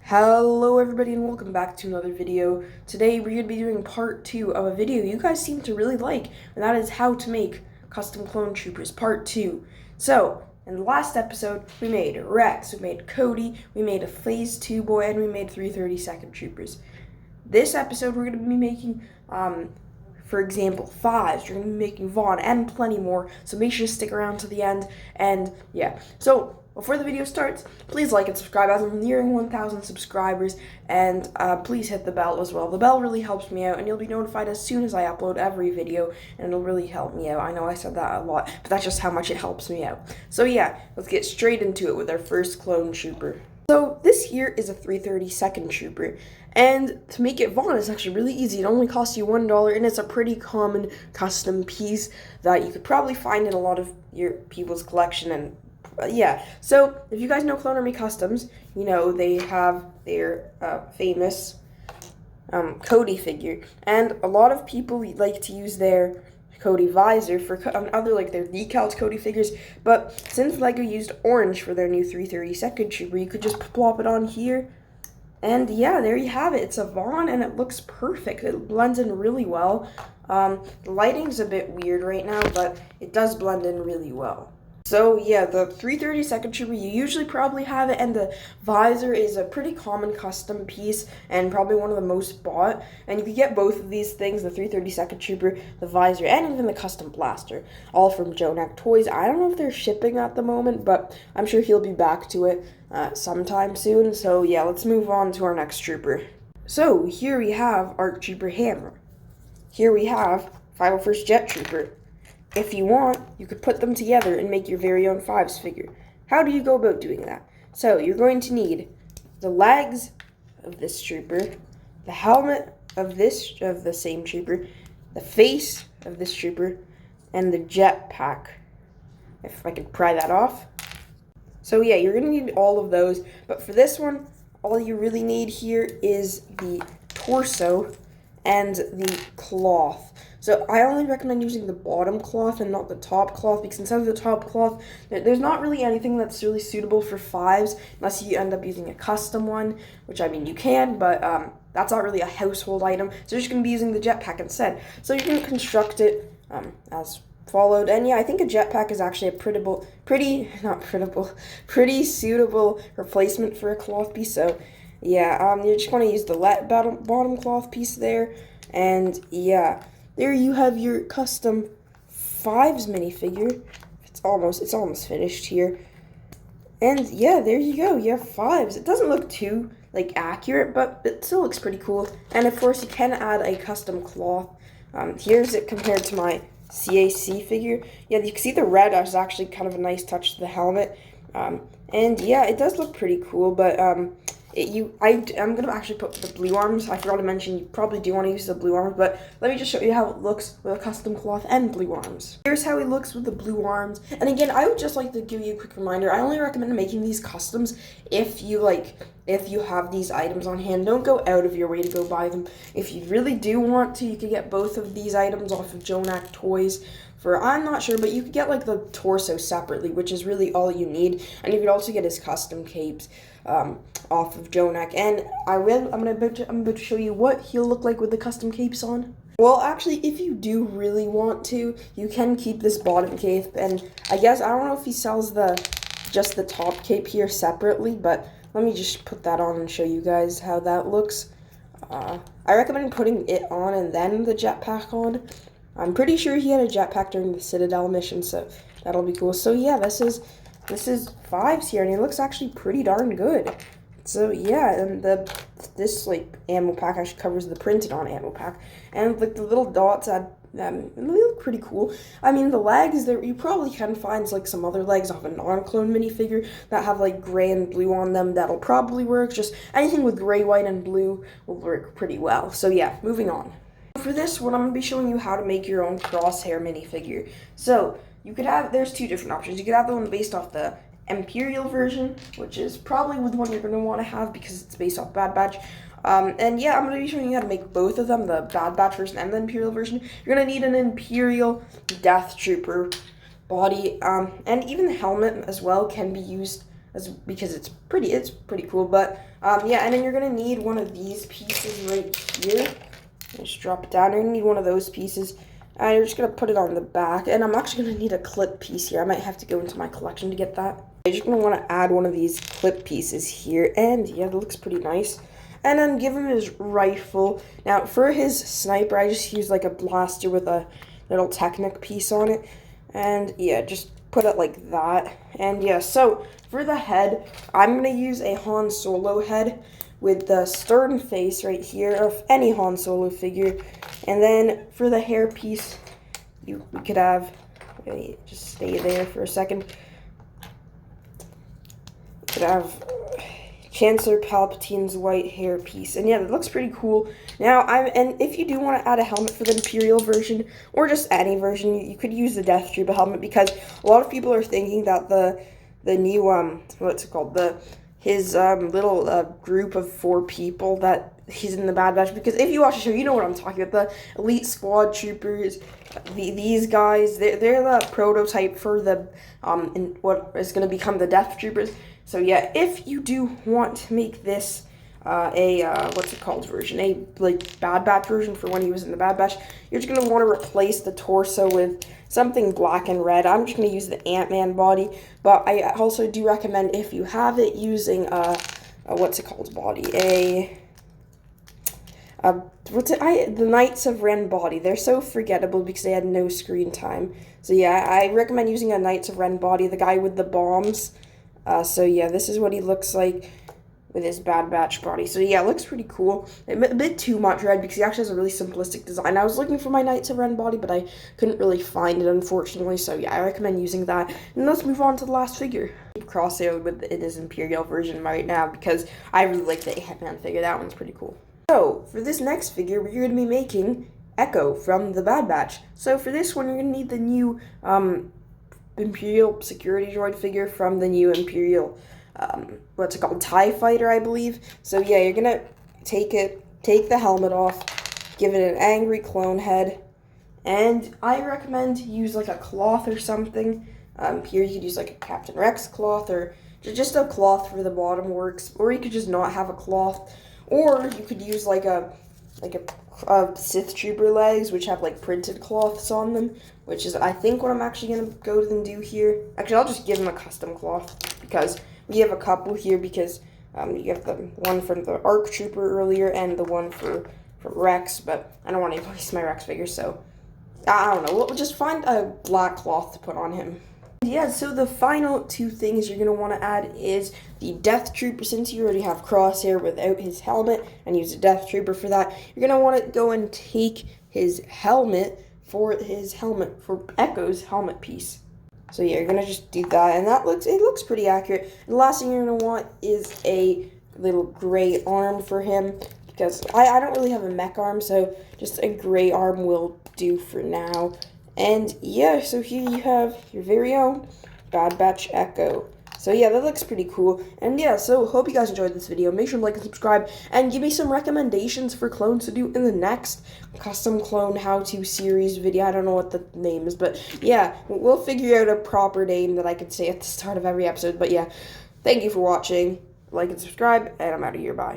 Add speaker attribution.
Speaker 1: Hello everybody and welcome back to another video. Today we're going to be doing part 2 of a video you guys seem to really like, and that is how to make custom clone troopers part 2. So, in the last episode we made Rex, we made Cody, we made a phase 2 boy, and we made 332nd troopers. This episode we're going to be making, for example, Fives, we're going to be making Vaughn, and plenty more, so make sure to stick around to the end, and yeah. So, before the video starts, please like and subscribe as I'm nearing 1,000 subscribers, and please hit the bell as well. The bell really helps me out, and you'll be notified as soon as I upload every video, and it'll really help me out. I know I said that a lot, but that's just how much it helps me out. So yeah, let's get straight into it with our first clone trooper. So this here is a 332nd trooper, and to make it Vaughn is actually really easy. It only costs you $1, and it's a pretty common custom piece that you could probably find in a lot of your people's collection. And yeah, so if you guys know Clone Army Customs, you know they have their famous Cody figure, and a lot of people like to use their Cody visor for other, like, their decals Cody figures, but since LEGO used orange for their new 332nd trooper, you could just plop it on here, and yeah, there you have it. It's a Vaughn, and it looks perfect. It blends in really well. The lighting's a bit weird right now, but it does blend in really well. So yeah, the 332nd trooper, you usually probably have it, and the visor is a pretty common custom piece and probably one of the most bought. And you can get both of these things, the 332nd trooper, the visor, and even the custom blaster, all from Jonak Toys. I don't know if they're shipping at the moment, but I'm sure he'll be back to it sometime soon. So yeah, let's move on to our next trooper. So here we have ARC Trooper Hammer. Here we have 501st Jet Trooper. If you want, you could put them together and make your very own Fives figure. How do you go about doing that? So, you're going to need the legs of this trooper, the helmet of the same trooper, the face of this trooper, and the jetpack. If I could pry that off. So yeah, you're going to need all of those, but for this one, all you really need here is the torso and the cloth. So I only recommend using the bottom cloth and not the top cloth, because instead of the top cloth, there's not really anything that's really suitable for Fives unless you end up using a custom one, which I mean you can, but that's not really a household item. So you're just going to be using the jetpack instead. So you can construct it as followed. And yeah, I think a jetpack is actually a pretty suitable replacement for a cloth piece. So yeah, you're just going to use the bottom cloth piece there, and yeah. There you have your custom Fives minifigure. It's almost finished here. And yeah, there you go. You have Fives. It doesn't look too accurate, but it still looks pretty cool. And of course, you can add a custom cloth. Here's it compared to my CAC figure. Yeah, you can see the red is actually kind of a nice touch to the helmet. And yeah, it does look pretty cool, but I'm gonna actually put the blue arms. I forgot to mention, you probably do want to use the blue arms, but let me just show you how it looks with a custom cloth and blue arms. Here's how he looks with the blue arms. And again, I would just like to give you a quick reminder, I only recommend making these customs if you have these items on hand. Don't go out of your way to go buy them. If you really do want to, you could get both of these items off of Jonak Toys for, I'm not sure, but you could get the torso separately, which is really all you need. And you could also get his custom capes off of Jonak. And I'm about to show you what he'll look like with the custom capes on. Well, actually, if you do really want to, you can keep this bottom cape. And I guess, I don't know if he sells just the top cape here separately, but let me just put that on and show you guys how that looks. I recommend putting it on and then the jetpack on. I'm pretty sure he had a jetpack during the Citadel mission, so that'll be cool. So yeah, this is Fives here, and it looks actually pretty darn good. So yeah, and this ammo pack actually covers the printed on ammo pack, and the little dots add they look pretty cool. I mean, the legs there, you probably can find some other legs off a non-clone minifigure that have gray and blue on them. That'll probably work. Just anything with gray, white, and blue will work pretty well. So yeah, moving on. For this one, I'm going to be showing you how to make your own Crosshair minifigure. So, there's two different options. You could have the one based off the Imperial version, which is probably the one you're going to want to have because it's based off Bad Batch. And yeah, I'm going to be showing you how to make both of them, the Bad Batch version and the Imperial version. You're going to need an Imperial Death Trooper body, and even the helmet as well can be used because it's pretty cool. But yeah, and then you're gonna need one of these pieces right here. Just drop it down. You're gonna need one of those pieces. And you're just gonna put it on the back. And I'm actually gonna need a clip piece here. I might have to go into my collection to get that. You're just gonna want to add one of these clip pieces here, and yeah, that looks pretty nice. And then give him his rifle. Now for his sniper, I just used like a blaster with a little Technic piece on it. And yeah, just put it like that. And yeah, so for the head, I'm gonna use a Han Solo head with the stern face right here of any Han Solo figure. And then for the hair piece, we could have, just stay there for a second. We could have Chancellor Palpatine's white hair piece, and yeah, that looks pretty cool. Now, and if you do want to add a helmet for the Imperial version, or just any version, you could use the Death Trooper helmet, because a lot of people are thinking that the new what's it called, his little group of 4 people that he's in the Bad Batch, because if you watch the show, you know what I'm talking about. The Elite Squad Troopers, these guys, they're the prototype for the in what is going to become the Death Troopers. So yeah, if you do want to make this what's it called version, a like Bad Batch version for when he was in the Bad Batch, you're just going to want to replace the torso with something black and red. I'm just going to use the Ant-Man body, but I also do recommend, if you have it, using what's it called body, the Knights of Ren body. They're so forgettable because they had no screen time. So yeah, I recommend using a Knights of Ren body, the guy with the bombs. So yeah, this is what he looks like with his Bad Batch body. So yeah, it looks pretty cool. A bit too much red because he actually has a really simplistic design. I was looking for my Knights of Ren body, but I couldn't really find it, unfortunately. So yeah, I recommend using that. And let's move on to the last figure. Crosshair with his Imperial version right now because I really like the Ant-Man figure. That one's pretty cool. So for this next figure, we're going to be making Echo from the Bad Batch. So for this one, you're going to need the new Imperial security droid figure from the new Imperial, what's it called, TIE Fighter, I believe. So yeah, you're gonna take the helmet off, give it an angry clone head, and I recommend to use like a cloth or something. Here you could use like a Captain Rex cloth, or just a cloth for the bottom works, or you could just not have a cloth, or you could use like a Sith Trooper legs, which have like printed cloths on them, which is I think what I'm actually gonna go and do here. Actually, I'll just give him a custom cloth because we have a couple here, because you have the one from the ARC Trooper earlier and the one from Rex, but I don't want to waste my Rex figure, so I don't know. We'll just find a black cloth to put on him. Yeah, so the final 2 things you're going to want to add is the Death Trooper. Since you already have Crosshair without his helmet and use a Death Trooper for that, you're going to want to go and take his helmet for Echo's helmet piece. So yeah, you're going to just do that, and it looks pretty accurate. And the last thing you're going to want is a little gray arm for him, because I don't really have a mech arm, so just a gray arm will do for now. And yeah, so here you have your very own Bad Batch Echo. So yeah, that looks pretty cool. And yeah, so hope you guys enjoyed this video. Make sure to like and subscribe, and give me some recommendations for clones to do in the next custom clone how-to series video. I don't know what the name is, but yeah, we'll figure out a proper name that I can say at the start of every episode. But yeah, thank you for watching. Like and subscribe, and I'm out of here. Bye.